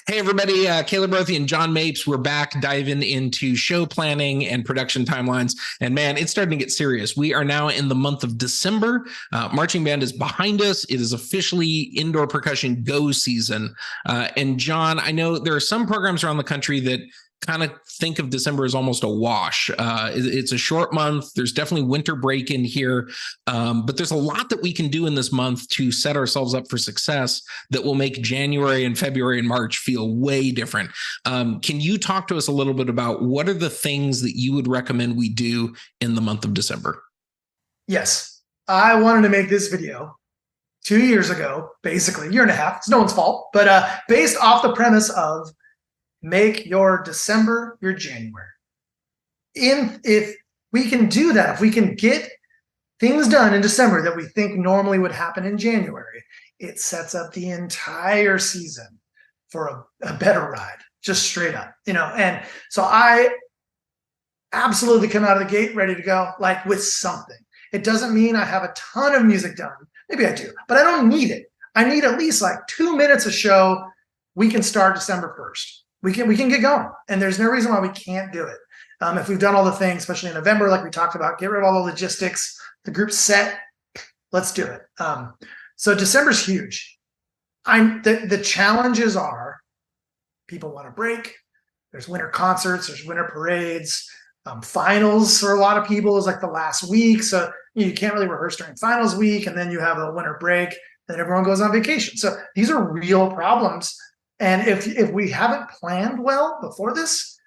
Hey, everybody. Caleb Rothy and John Mapes. We're back diving into show planning and production timelines. And man, it's starting to get serious. We are now in the month of December. Marching band is behind us. It is officially indoor percussion go season. And John, I know there are some programs around the country that kind of think of December as almost a wash. It's a short month. There's definitely winter break in here, but there's a lot that we can do in this month to set ourselves up for success that will make January and February and March feel way different. Can you talk to us a little bit about what are the things that you would recommend we do in the month of December? Yes, I wanted to make this video 2 years ago, basically a year and a half. It's no one's fault, but based off the premise of make your December your January. If we can do that, if we can get things done in December that we think normally would happen in January, it sets up the entire season for a better ride, just straight up, And so I absolutely come out of the gate ready to go, like with something. It doesn't mean I have a ton of music done. Maybe I do, but I don't need it. I need at least like 2 minutes a show. We can start December 1st. We can get going, and there's no reason why we can't do it. If we've done all the things, especially in November, like we talked about, get rid of all the logistics, the group's set, let's do it. So December's huge. The challenges are people want to break. There's winter concerts, there's winter parades. Finals for a lot of people is like the last week, so you can't really rehearse during finals week, and then you have a winter break, then everyone goes on vacation. So these are real problems. And if we haven't planned well before this,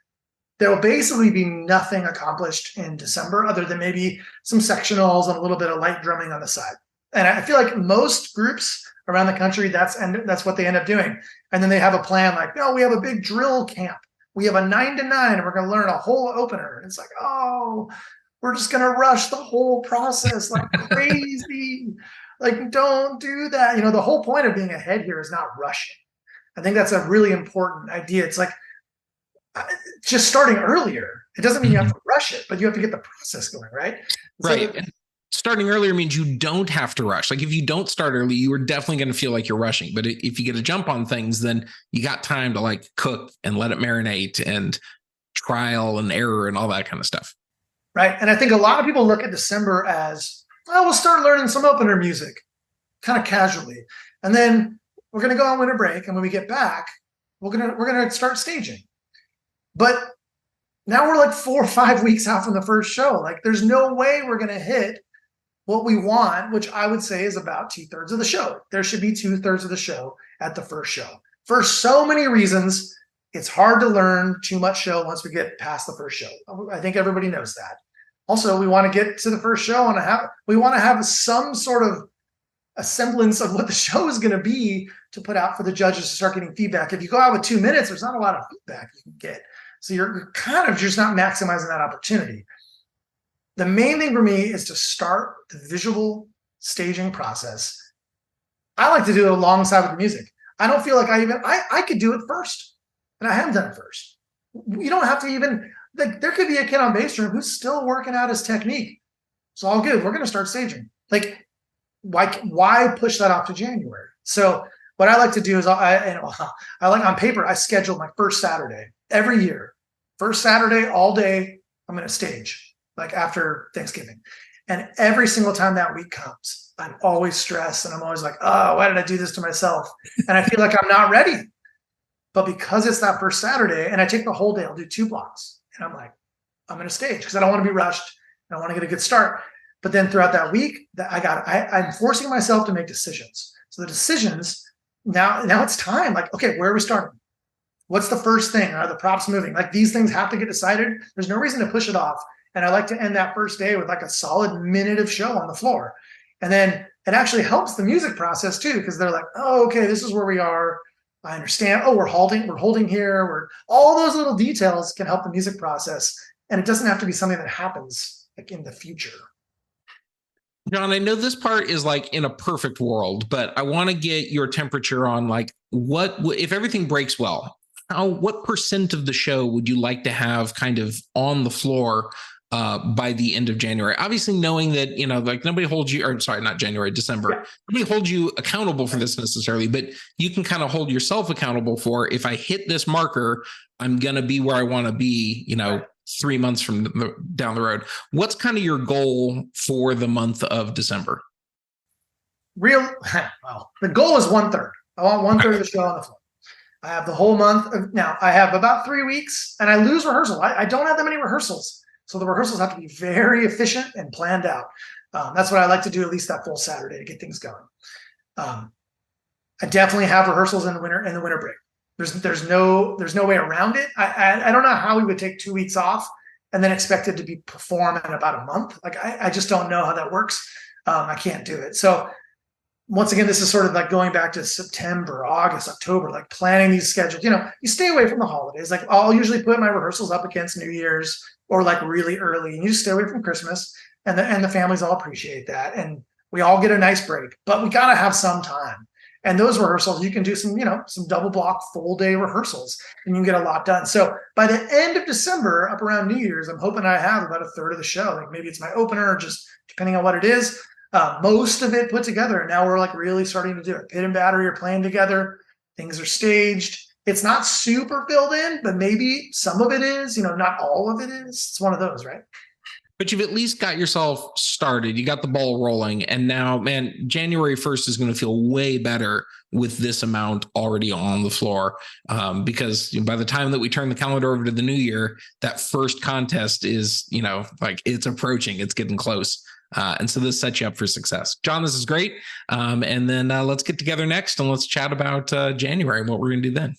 there will basically be nothing accomplished in December other than maybe some sectionals and a little bit of light drumming on the side. And I feel like most groups around the country, that's what they end up doing. And then they have a plan like, no, we have a big drill camp. We have a 9 to 9 and we're going to learn a whole opener. And it's like, oh, we're just going to rush the whole process like crazy. Like, don't do that. The whole point of being ahead here is not rushing. I think that's a really important idea. It's like just starting earlier. It doesn't mean you have to rush it, but you have to get the process going, right? Right. So, starting earlier means you don't have to rush. Like if you don't start early, you are definitely going to feel like you're rushing. But if you get a jump on things, then you got time to like cook and let it marinate and trial and error and all that kind of stuff. Right. And I think a lot of people look at December as, well, we'll start learning some opener music kind of casually. And then we're going to go on winter break, and when we get back, we're going to start staging. But now we're like 4 or 5 weeks out from the first show. Like there's no way we're going to hit what we want, which I would say is about 2/3 of the show. There should be 2/3 of the show at the first show. For so many reasons, it's hard to learn too much show once we get past the first show. I think everybody knows that. Also, we want to get to the first show and we want to have some sort of a semblance of what the show is going to be to put out for the judges to start getting feedback. If you go out with 2 minutes, there's not a lot of feedback you can get. So you're kind of just not maximizing that opportunity. The main thing for me is to start the visual staging process. I like to do it alongside with the music. I don't feel like I could do it first, and I haven't done it first. You don't have to even, like, there could be a kid on bass drum who's still working out his technique. It's all good. We're going to start staging. Like, why push that off to January? So what I like to do is I like on paper, I schedule my first Saturday every year. First Saturday all day, I'm going to stage like after Thanksgiving. And every single time that week comes, I'm always stressed and I'm always like, oh, why did I do this to myself? And I feel like I'm not ready. But because it's that first Saturday and I take the whole day, I'll do 2 blocks. And I'm like, I'm going to stage because I don't want to be rushed. And I want to get a good start. But then throughout that week, I'm forcing myself to make decisions. So the decisions, now it's time. Like, okay, where are we starting? What's the first thing? Are the props moving? Like these things have to get decided. There's no reason to push it off. And I like to end that first day with like a solid minute of show on the floor. And then it actually helps the music process too, because they're like, oh, okay, this is where we are. I understand. Oh, we're holding here. All those little details can help the music process. And it doesn't have to be something that happens like in the future. John, I know this part is like in a perfect world, but I want to get your temperature on like what if everything breaks well, what % of the show would you like to have kind of on the floor by the end of January? Obviously, knowing that, like nobody holds you, or sorry, not January, December. Yeah. Nobody holds you accountable for this necessarily, but you can kind of hold yourself accountable for, if I hit this marker, I'm going to be where I want to be, 3 months from down the road. What's kind of your goal for the month of December? Well, the goal is 1/3. I want 1/3 of the show on the floor. I have the whole month. Now I have about 3 weeks and I lose rehearsal. I don't have that many rehearsals. So the rehearsals have to be very efficient and planned out. That's what I like to do, at least that full Saturday, to get things going. I definitely have rehearsals in the winter break. There's no way around it. I don't know how we would take 2 weeks off and then expect it to be performed in about a month. Like I just don't know how that works. I can't do it. So once again, this is sort of like going back to September, August, October, like planning these schedules. You stay away from the holidays. Like I'll usually put my rehearsals up against New Year's or like really early, and you stay away from Christmas, and the families all appreciate that. And we all get a nice break, but we got to have some time. And those rehearsals, you can do some double block full day rehearsals and you can get a lot done. So by the end of December, up around New Year's, I'm hoping I have about 1/3 of the show. Like maybe it's my opener, just depending on what it is. Most of it put together. And now we're like really starting to do it. Pit and Battery are playing together. Things are staged. It's not super filled in, but maybe some of it is, not all of it is. It's one of those, right? But you've at least got yourself started. You got the ball rolling. And now, man, January 1st is going to feel way better with this amount already on the floor. Because by the time that we turn the calendar over to the new year, that first contest is, like it's approaching, it's getting close. And so this sets you up for success. John, this is great. And then let's get together next and let's chat about January and what we're going to do then.